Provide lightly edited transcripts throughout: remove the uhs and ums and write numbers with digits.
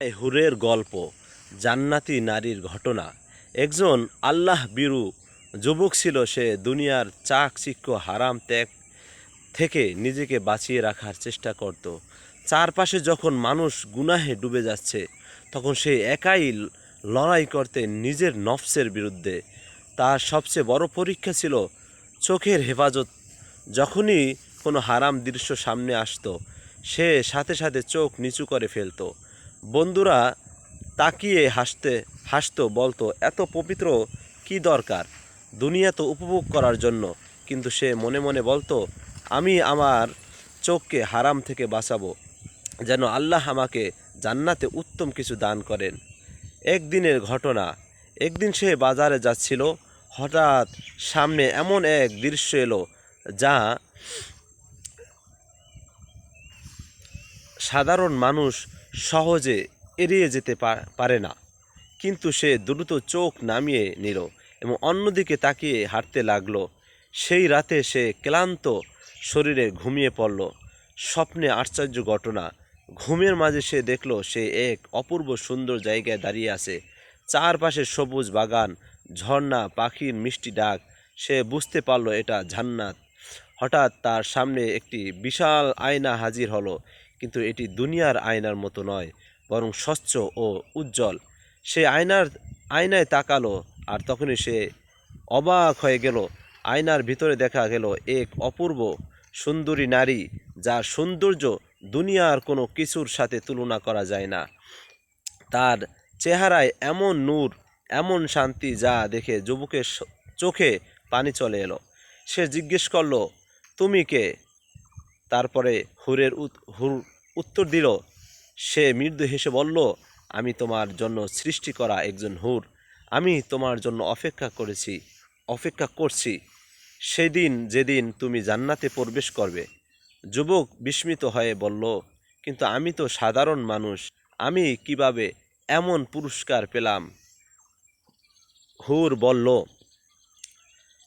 হুরের গল্প, জান্নাতি নারীর ঘটনা। একজন আল্লাহ বিরু যুবক ছিল। সে দুনিয়ার চাকচিক্য হারাম ত্যাগ থেকে নিজেকে বাঁচিয়ে রাখার চেষ্টা করত। চারপাশে যখন মানুষ গুনাহে ডুবে যাচ্ছে, তখন সে একাই লড়াই করতে নিজের নফসের বিরুদ্ধে। তার সবচেয়ে বড় পরীক্ষা ছিল চোখের হেফাজত। যখনই কোনো হারাম দৃশ্য সামনে আসতো, সে সাথে সাথে চোখ নিচু করে ফেলতো। বন্ধুরা তাকিয়ে হাসতো, বলতো, এত পবিত্র কি দরকার, দুনিয়া তো উপভোগ করার জন্য। কিন্তু সে মনে মনে বলতো, আমি আমার চোখকে হারাম থেকে বাঁচাবো, যেন আল্লাহ আমাকে জান্নাতে উত্তম কিছু দান করেন। একদিনের ঘটনা। একদিন সে বাজারে যাচ্ছিল। হঠাৎ সামনে এমন এক দৃশ্য এলো যা সাধারণ মানুষ সহজে এড়িয়ে যেতে পারে না। কিন্তু সে দ্রুত চোখ নামিয়ে নিল এবং অন্যদিকে তাকিয়ে হাঁটতে লাগলো। সেই রাতে সে ক্লান্ত শরীরে ঘুমিয়ে পড়ল। স্বপ্নে আশ্চর্য ঘটনা। ঘুমের মাঝে সে দেখল সে এক অপূর্ব সুন্দর জায়গায় দাঁড়িয়ে আছে। চারপাশে সবুজ বাগান, ঝর্ণা, পাখির মিষ্টি ডাক। সে বুঝতে পারল এটা জান্নাত। হঠাৎ তার সামনে একটি বিশাল আয়না হাজির হলো। কিন্তু এটি দুনিয়ার আয়নার মতো নয়, বরং স্বচ্ছ ও উজ্জ্বল। সে আয়নায় তাকালো, আর তখনই সে অবাক হয়ে গেল। আয়নার ভিতরে দেখা গেল এক অপূর্ব সুন্দরী নারী, যার সৌন্দর্য দুনিয়ার কোনো কিছুর সাথে তুলনা করা যায় না। তার চেহারায় এমন নূর, এমন শান্তি, যা দেখে যুবকের চোখে পানি চলে এলো। সে জিজ্ঞেস করলো, তুমি কে? তারপরে হুর উত্তর দিল। সে মৃদু হেসে বলল, আমি তোমার জন্য সৃষ্টি করা একজন হুর। আমি তোমার জন্য অপেক্ষা করছি সেদিন যেদিন তুমি জান্নাতে প্রবেশ করবে। যুবক বিস্মিত হয়ে বলল, কিন্তু আমি তো সাধারণ মানুষ, আমি কিভাবে এমন পুরস্কার পেলাম? হুর বলল,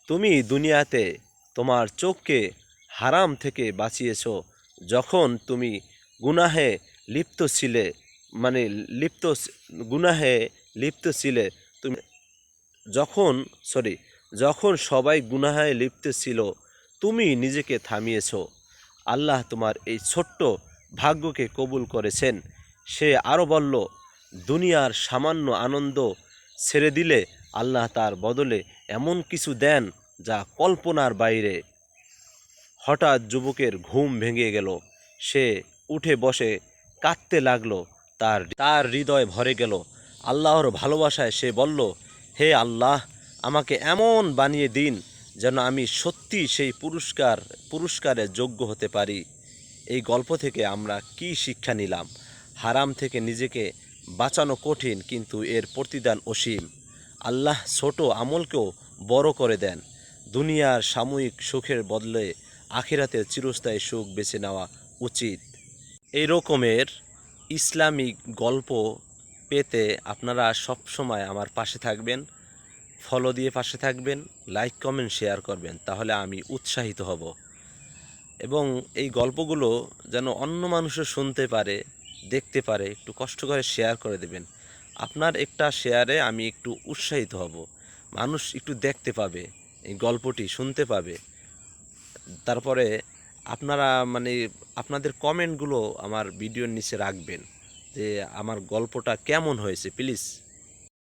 তুমি দুনিয়াতে তোমার চোখকে হারাম থেকে বাঁচিয়েছ। যখন তুমি গুনাহে লিপ্ত ছিলে, মানে লিপ্ত গুনাহে লিপ্ত ছিলে, তুমি যখন সরি যখন সবাই গুনাহে লিপ্ত ছিল, তুমি নিজেকে থামিয়েছ। আল্লাহ তোমার এই ছোট্ট ভাগ্যকে কবুল করেছেন। সে আরও বলল, দুনিয়ার সামান্য আনন্দ ছেড়ে দিলে আল্লাহ তার বদলে এমন কিছু দেন যা কল্পনার বাইরে। হঠাৎ যুবকের ঘুম ভেঙে গেল। সে উঠে বসে কাঁদতে লাগলো। তার হৃদয় ভরে গেল আল্লাহর ভালোবাসায়। সে বলল, হে আল্লাহ, আমাকে এমন বানিয়ে দিন যেন আমি সত্যি সেই পুরস্কারের যোগ্য হতে পারি। এই গল্প থেকে আমরা কি শিক্ষা নিলাম? হারাম থেকে নিজেকে বাঁচানো কঠিন, কিন্তু এর প্রতিদান অসীম। আল্লাহ ছোট আমলকেও বড় করে দেন। দুনিয়ার সাময়িক সুখের বদলে আখিরাতের চিরস্থায়ী সুখ বেছে নেওয়া উচিত। এই রকমের ইসলামিক গল্প পেতে আপনারা সবসময় আমার পাশে থাকবেন। ফলো দিয়ে পাশে থাকবেন, লাইক কমেন্ট শেয়ার করবেন, তাহলে আমি উৎসাহিত হব। এবং এই গল্পগুলো যেন অন্য মানুষও শুনতে পারে, দেখতে পারে, একটু কষ্ট করে শেয়ার করে দেবেন। আপনার একটা শেয়ারে আমি একটু উৎসাহিত হব। মানুষ একটু দেখতে পাবে, এই গল্পটি শুনতে পাবে। তারপরে আপনারা আপনাদের কমেন্টগুলো আমার ভিডিওর নিচে রাখবেন যে আমার গল্পটা কেমন হয়েছে, প্লিজ।